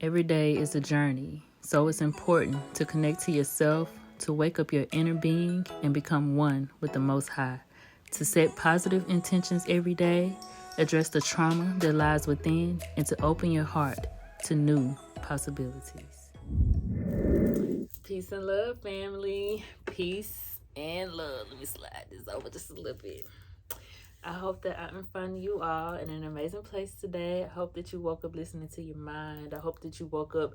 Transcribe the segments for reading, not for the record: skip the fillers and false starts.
Every day is a journey, so it's important to connect to yourself, to wake up your inner being and become one with the Most High, to set positive intentions every day, address the trauma that lies within, and to open your heart to new possibilities. Peace and love, family. Peace and love. Let me slide this over just a little bit. I hope that I'm finding you all in an amazing place today. I hope that you woke up listening to your mind. I hope that you woke up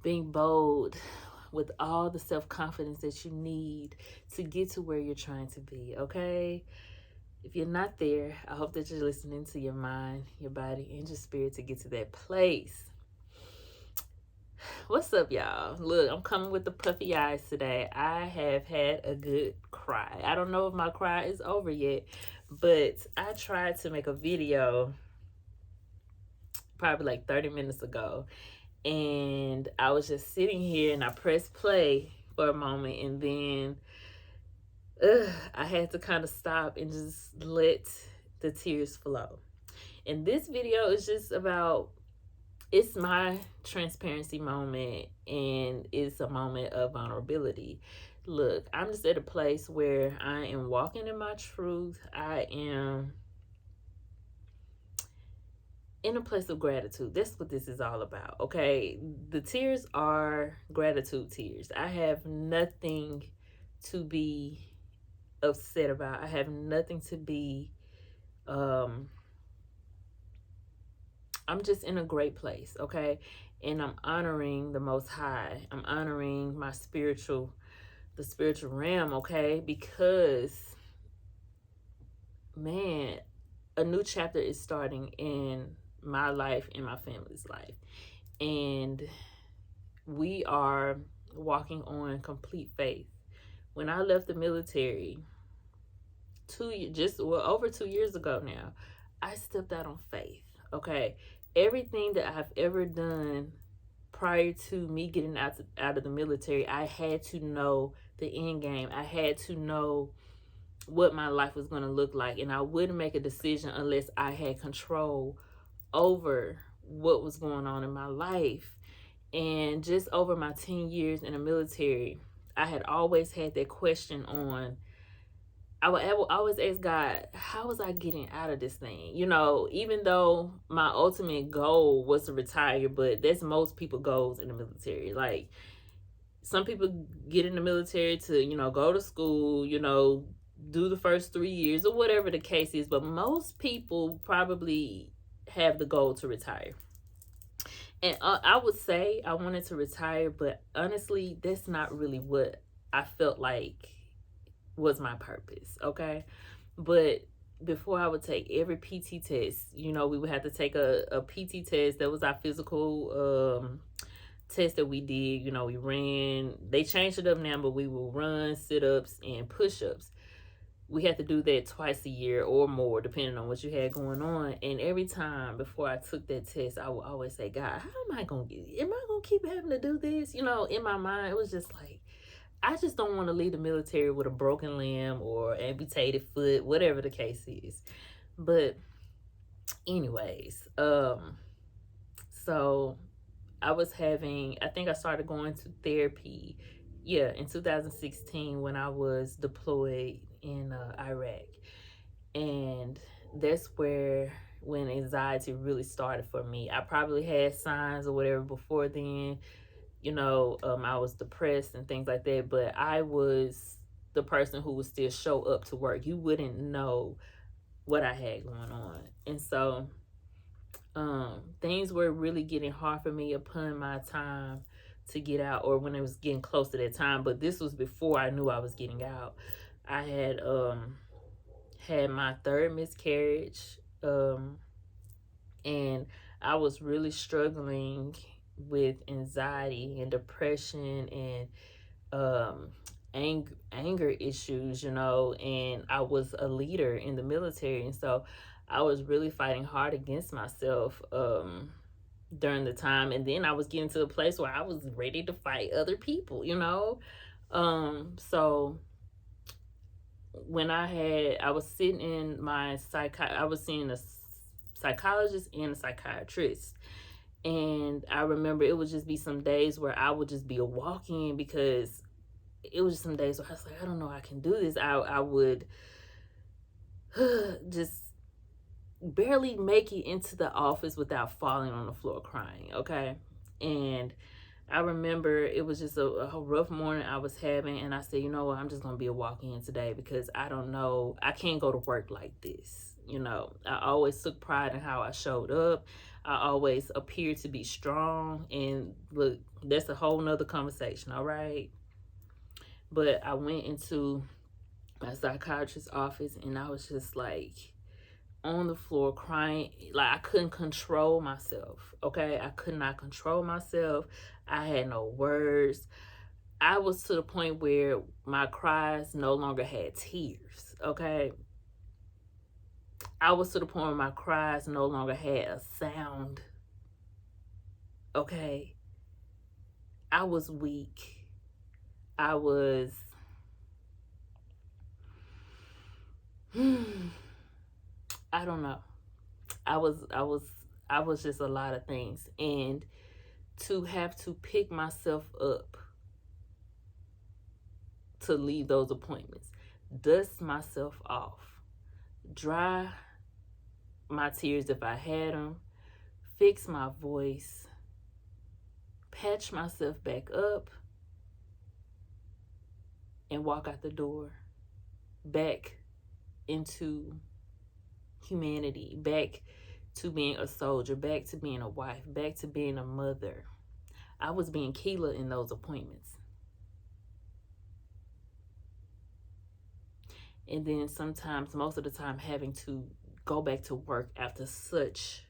being bold with all the self-confidence that you need to get to where you're trying to be, okay? If you're not there, I hope that you're listening to your mind, your body, and your spirit to get to that place. What's up, y'all? Look, I'm coming with the puffy eyes today. I have had a good cry. I don't know if my cry is over yet, but I tried to make a video probably like 30 minutes ago, and I was just sitting here and I pressed play for a moment, and then I had to kind of stop and just let the tears flow. And this video is just about, it's my transparency moment, and it's a moment of vulnerability. Look, I'm just at a place where I am walking in my truth. I am in a place of gratitude. That's what this is all about, okay? The tears are gratitude tears. I have nothing to be upset about. I have nothing to be I'm just in a great place, okay? And I'm honoring the Most High. I'm honoring the spiritual realm, okay? Because, man, a new chapter is starting in my life, in my family's life. And we are walking on complete faith. When I left the military, over 2 years ago now, I stepped out on faith, okay? Everything that I've ever done prior to me getting out of the military, I had to know the end game. I had to know what my life was going to look like, and I wouldn't make a decision unless I had control over what was going on in my life. And just over my 10 years in the military, I had always had that question on, I would always ask God, how was I getting out of this thing? You know, even though my ultimate goal was to retire, but that's most people's goals in the military. Like, some people get in the military to, go to school, do the first 3 years or whatever the case is. But most people probably have the goal to retire. And I would say I wanted to retire, but honestly, that's not really what I felt like was my purpose, okay? But before I would take every PT test, we would have to take a PT test. That was our physical test that we did. We ran, they changed it up now, but we will run sit-ups and push-ups. We had to do that twice a year or more, depending on what you had going on. And every time before I took that test, I would always say, God, am I gonna keep having to do this? In my mind, it was just like, I just don't want to leave the military with a broken limb or amputated foot, whatever the case is. But anyways, so I think I started going to therapy, in 2016 when I was deployed in Iraq. And that's when anxiety really started for me. I probably had signs or whatever before then. I was depressed and things like that, but I was the person who would still show up to work. You wouldn't know what I had going on. And so things were really getting hard for me upon my time to get out, or when it was getting close to that time. But this was before I knew I was getting out. I had had my third miscarriage, and I was really struggling with anxiety and depression and anger issues, and I was a leader in the military, and so I was really fighting hard against myself during the time. And then I was getting to a place where I was ready to fight other people, so when I was sitting in I was seeing a psychologist and a psychiatrist. And I remember it would just be some days where I would just be walking, because it was just some days where I was like, I don't know, I can do this. I would just barely make it into the office without falling on the floor crying, okay? And I remember it was just a rough morning I was having, and I said, you know what, I'm just gonna be a walk-in today, because I don't know, I can't go to work like this. I always took pride in how I showed up. I always appeared to be strong, and look, that's a whole nother conversation, all right? But I went into my psychiatrist's office, and I was just like on the floor crying. Like, I couldn't control myself, okay? I could not control myself. I had no words. I was to the point where my cries no longer had tears, okay? I was to the point where my cries no longer had a sound, okay? I was weak. I was I don't know. I was just a lot of things, and to have to pick myself up to leave those appointments, dust myself off, dry my tears if I had them, fix my voice, patch myself back up, and walk out the door back into humanity, back to being a soldier, back to being a wife, back to being a mother. I was being Keela in those appointments. And then sometimes, most of the time, having to go back to work after such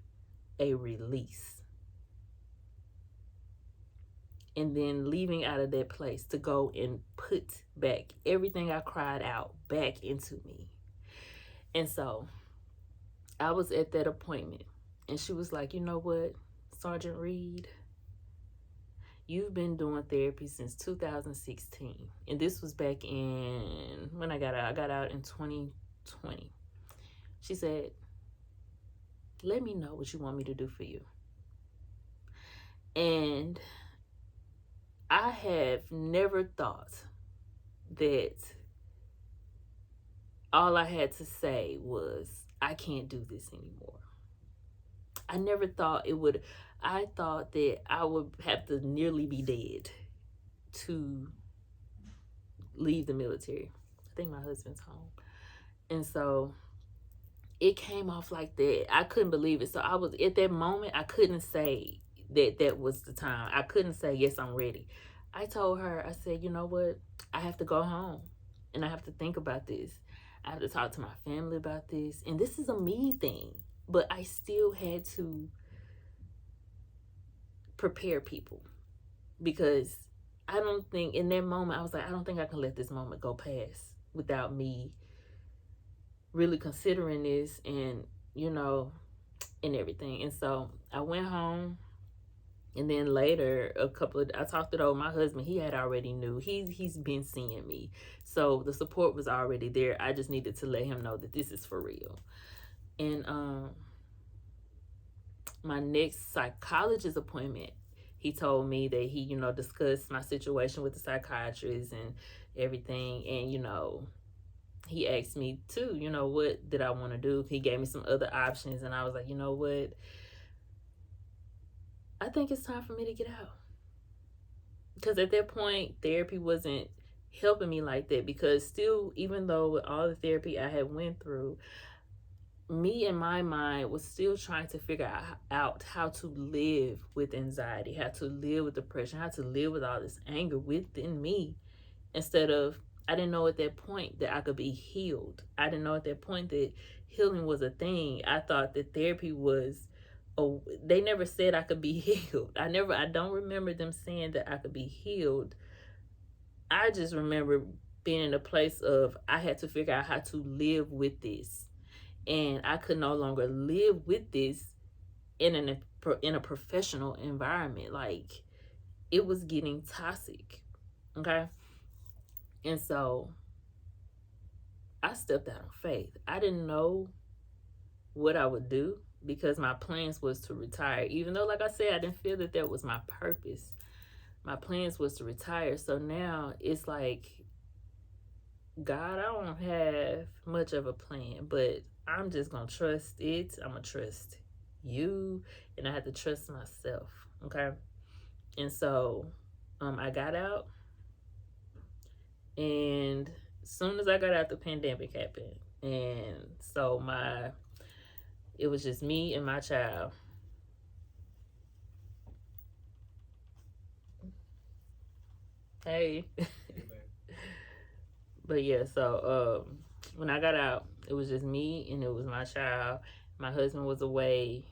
a release. And then leaving out of that place to go and put back everything I cried out back into me. And so I was at that appointment, and she was like, you know what, Sergeant Reed, you've been doing therapy since 2016. And this was back in, when I got out. I got out in 2020. She said, let me know what you want me to do for you. And I have never thought that all I had to say was, I can't do this anymore. I never thought it would. I thought that I would have to nearly be dead to leave the military. I think my husband's home. And so it came off like that. I couldn't believe it. So I was, at that moment, I couldn't say that was the time. I couldn't say, yes, I'm ready. I told her, I said, you know what? I have to go home, and I have to think about this. I have to talk to my family about this. And this is a me thing, but I still had to prepare people, because I don't think, in that moment, I was like, I don't think I can let this moment go past without me really considering this, and and everything. And so I went home, and then later, I talked it over. My husband, he had already knew. He's been seeing me, so the support was already there. I just needed to let him know that this is for real. And my next psychologist appointment, he told me that he discussed my situation with the psychiatrist and everything, and he asked me too, what did I want to do. He gave me some other options, and I was like, you know what, I think it's time for me to get out. Because at that point, therapy wasn't helping me like that, because still, even though with all the therapy I had went through, me in my mind was still trying to figure out how to live with anxiety, how to live with depression, how to live with all this anger within me, instead of, I didn't know at that point that I could be healed. I didn't know at that point that healing was a thing. I thought that therapy was, they never said I could be healed. I don't remember them saying that I could be healed. I just remember being in a place of, I had to figure out how to live with this. And I could no longer live with this in a professional environment. Like, it was getting toxic. Okay. And so I stepped out on faith. I didn't know what I would do. because my plans was to retire. Even though, like I said, I didn't feel that was my purpose. My plans was to retire. So now it's like, God, I don't have much of a plan, but I'm just going to trust it. I'm going to trust you, and I have to trust myself. Okay. And so I got out, and as soon as I got out, the pandemic happened. And so it was just me and my child. Hey. But yeah, so when I got out, it was just me and it was my child. My husband was away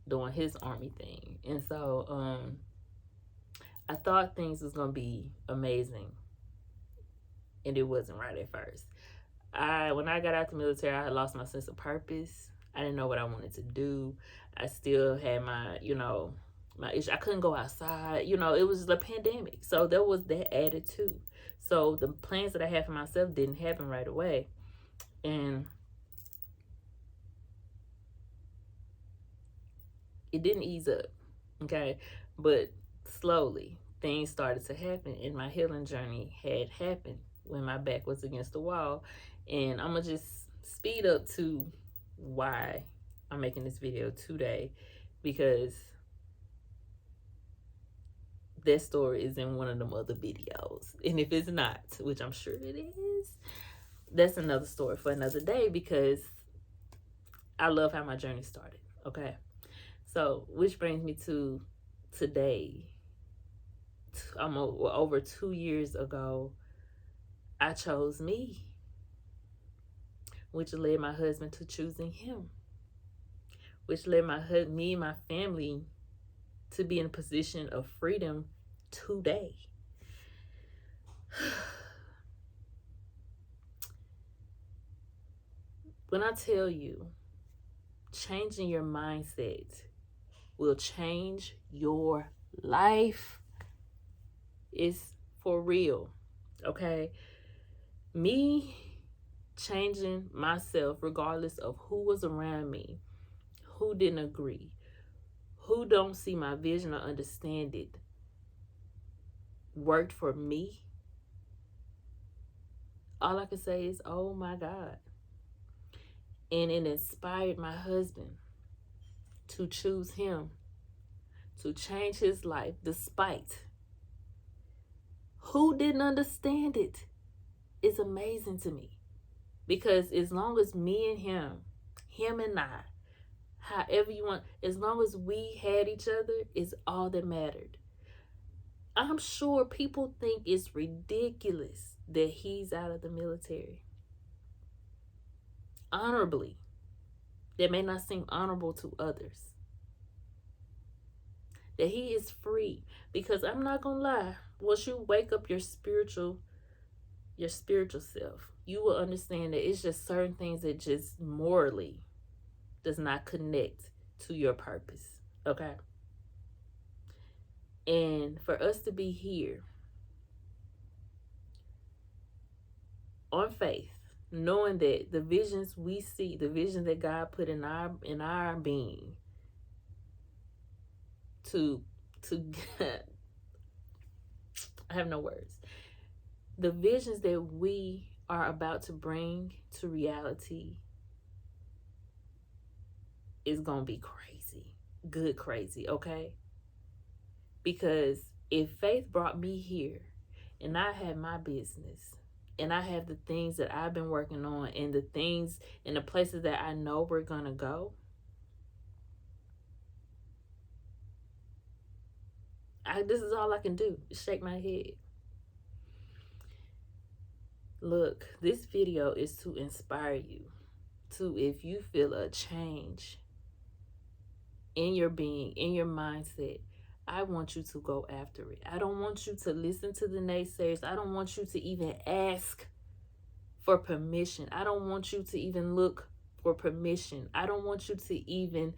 doing his army thing. And so I thought things was gonna be amazing. And it wasn't right at first. When I got out the military, I had lost my sense of purpose. I didn't know what I wanted to do. I still had my issue. I couldn't go outside. It was the pandemic. So there was that added too. So the plans that I had for myself didn't happen right away. And it didn't ease up. Okay. But slowly things started to happen, and my healing journey had happened when my back was against the wall. And I'm going to just speed up to why I'm making this video today, because that story is in one of them other videos. And if it's not, which I'm sure it is, that's another story for another day, because I love how my journey started. Okay. So, which brings me to today. Over 2 years ago, I chose me, which led my husband to choosing him, which led me and my family to be in a position of freedom today. When I tell you, changing your mindset will change your life, it's for real. Okay? Me changing myself, regardless of who was around me, who didn't agree, who don't see my vision or understand it, worked for me. All I can say is, oh my God. And it inspired my husband to choose him, to change his life, despite who didn't understand it. It's amazing to me, because as long as me and him and I, however you want, as long as we had each other, is all that mattered. I'm sure people think it's ridiculous that he's out of the military. Honorably. That may not seem honorable to others. That he is free. Because I'm not going to lie, once you wake up your spiritual self, you will understand that it's just certain things that just morally does not connect to your purpose. Okay? And for us to be here on faith, knowing that the visions we see, the vision that God put in our being to I have no words. The visions that we are about to bring to reality is going to be crazy. Good crazy, okay? Because if faith brought me here, and I had my business, and I have the things that I've been working on, and the things and the places that I know we're going to go, this is all I can do, is shake my head. Look, this video is to inspire you to, if you feel a change in your being, in your mindset, I want you to go after it. I don't want you to listen to the naysayers. I don't want you to even ask for permission. I don't want you to even look for permission. I don't want you to even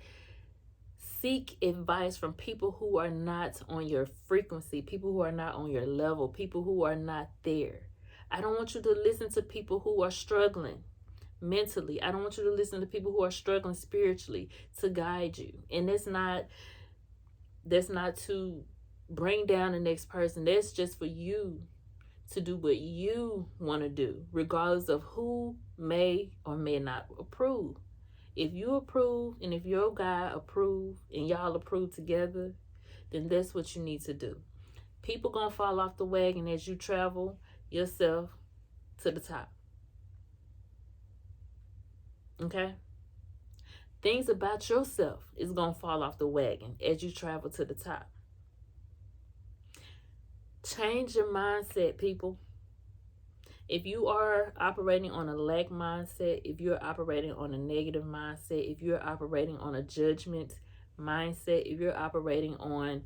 seek advice from people who are not on your frequency, people who are not on your level, people who are not there. I don't want you to listen to people who are struggling, mentally. I don't want you to listen to people who are struggling spiritually to guide you. And that's not to bring down the next person. That's just for you to do what you want to do, regardless of who may or may not approve. If you approve and if your guy approve and y'all approve together, then that's what you need to do. People gonna fall off the wagon as you travel yourself to the top. Okay? Things about yourself is gonna fall off the wagon as you travel to the top. Change your mindset, people. If you are operating on a lack mindset, if you're operating on a negative mindset, if you're operating on a judgment mindset, if you're operating on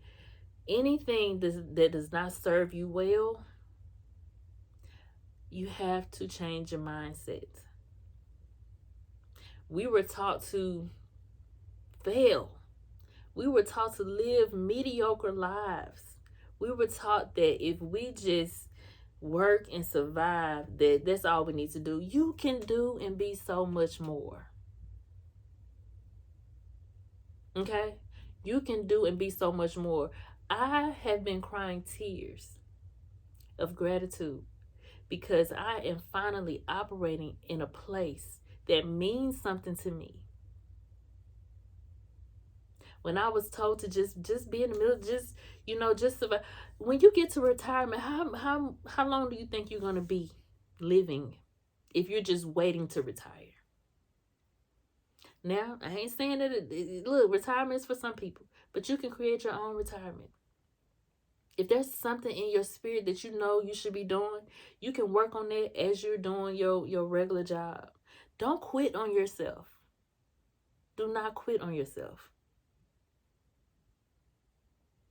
anything that does not serve you well, you have to change your mindset. We were taught to fail. We were taught to live mediocre lives. We were taught that if we just work and survive, that's all we need to do. You can do and be so much more. Okay? You can do and be so much more. I have been crying tears of gratitude because I am finally operating in a place that means something to me. When I was told to just be in the middle, just survive. When you get to retirement, how long do you think you're gonna be living if you're just waiting to retire? Now, I ain't saying that look, retirement is for some people, but you can create your own retirement. If there's something in your spirit that you know you should be doing, you can work on that as you're doing your regular job. Don't quit on yourself. Do not quit on yourself.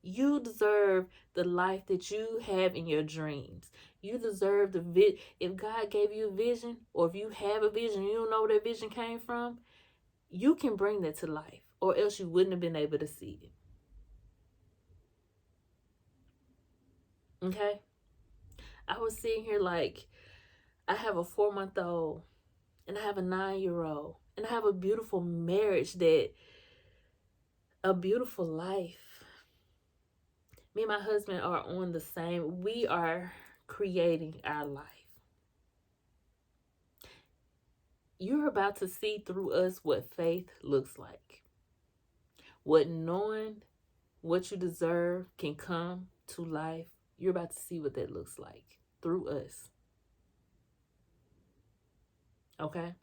You deserve the life that you have in your dreams. You deserve if God gave you a vision, or if you have a vision, you don't know where that vision came from, you can bring that to life, or else you wouldn't have been able to see it. Okay? I was sitting here like, I have a 4-month-old, and I have a 9-year-old, and I have a beautiful marriage, a beautiful life. Me and my husband are on the same, we are creating our life. You're about to see through us what faith looks like. What knowing what you deserve can come to life. You're about to see what that looks like through us. Okay?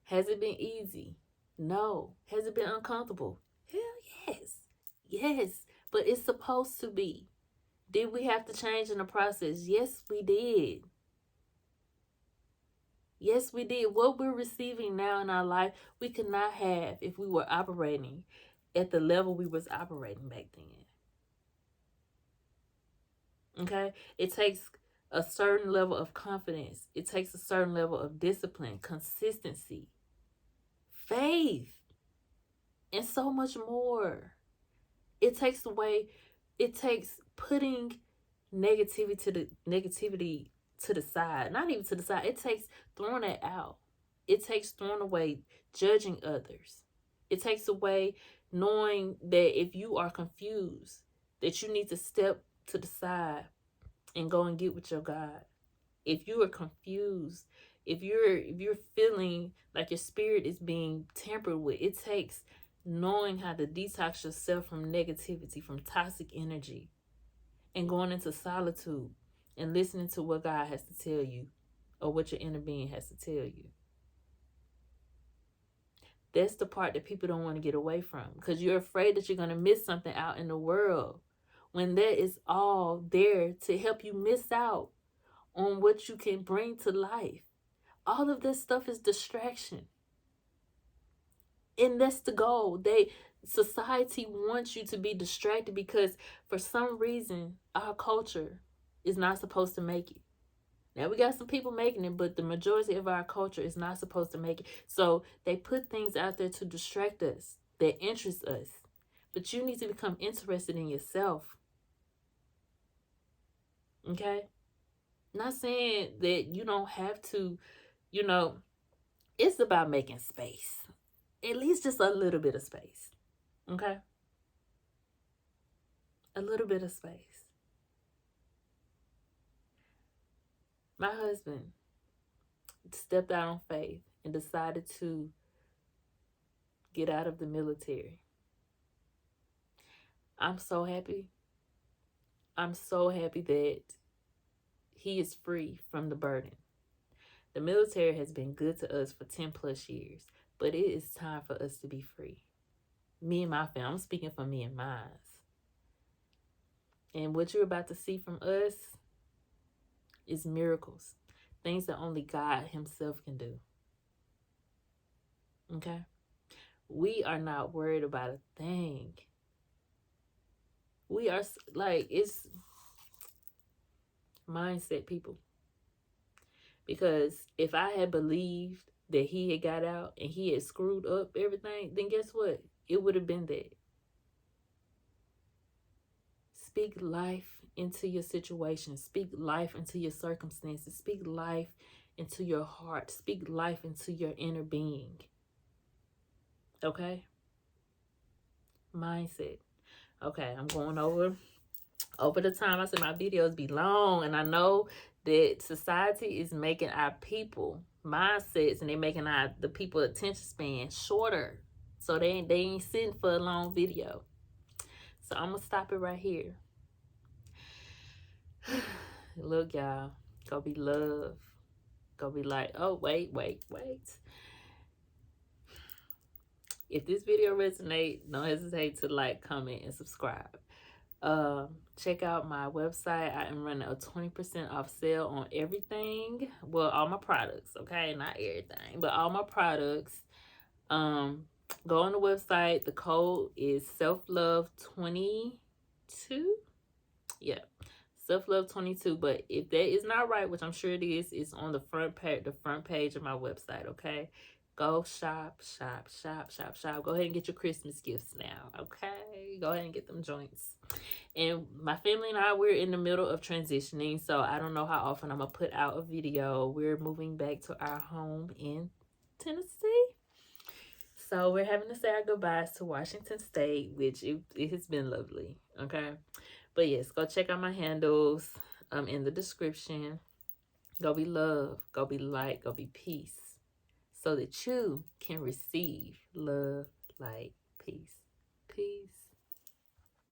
Has it been easy? No. Has it been uncomfortable? Hell yes. Yes. But it's supposed to be. Did we have to change in the process? Yes, we did. Yes, we did. What we're receiving now in our life, we could not have if we were operating at the level we was operating back then. Okay? It takes a certain level of confidence. It takes a certain level of discipline, consistency, faith, and so much more. It takes putting negativity to the side. Not even to the side. It takes throwing it out. It takes throwing away judging others. It takes away knowing that if you are confused, that you need to step to the side and go and get with your God. If you are confused, if you're feeling like your spirit is being tampered with, it takes knowing how to detox yourself from negativity, from toxic energy, and going into solitude and listening to what God has to tell you, or what your inner being has to tell you. That's the part that people don't want to get away from, because you're afraid that you're going to miss something out in the world, when that is all there to help you miss out on what you can bring to life. All of this stuff is distraction. And that's the goal. Society wants you to be distracted because for some reason our culture is not supposed to make it. Now we got some people making it, but the majority of our culture is not supposed to make it. So they put things out there to distract us, that interest us. But you need to become interested in yourself. Okay? Not saying that you don't have to You know, it's about making space. At least just a little bit of space. Okay? A little bit of space. My husband stepped out on faith and decided to get out of the military. I'm so happy. I'm so happy that he is free from the burden. The military has been good to us for 10 plus years, but it is time for us to be free. Me and my family, I'm speaking for me and mine. And what you're about to see from us is miracles, things that only God Himself can do. Okay? We are not worried about a thing. We are like, it's mindset, people. Because if I had believed that he had got out and he had screwed up everything, then guess what? It would have been that. Speak life into your situation. Speak life into your circumstances. Speak life into your heart. Speak life into your inner being. Okay? Mindset. Okay, I'm going over the time. I said my videos be long, and I know that society is making our people mindsets, and they're making the people attention span shorter, so they ain't sitting for a long video. So I'm gonna stop it right here. Look, y'all, go be love, go be like, oh, wait. If this video resonates, don't hesitate to like, comment, and subscribe. Check out my website. I am running a 20% off sale on everything. Well, all my products, okay? Not everything, but all my products. Go on the website. The code is selflove22. Yeah, selflove22. But if that is not right, which I'm sure it is, it's on the front page of my website, okay? Go shop. Go ahead and get your Christmas gifts now, okay? Go ahead and get them joints. And my family and I, we're in the middle of transitioning, so I don't know how often I'm going to put out a video. We're moving back to our home in Tennessee. So we're having to say our goodbyes to Washington State, which it has been lovely, okay? But yes, go check out my handles in the description. Go be love, go be light, go be peace, so that you can receive love, light, peace. Peace.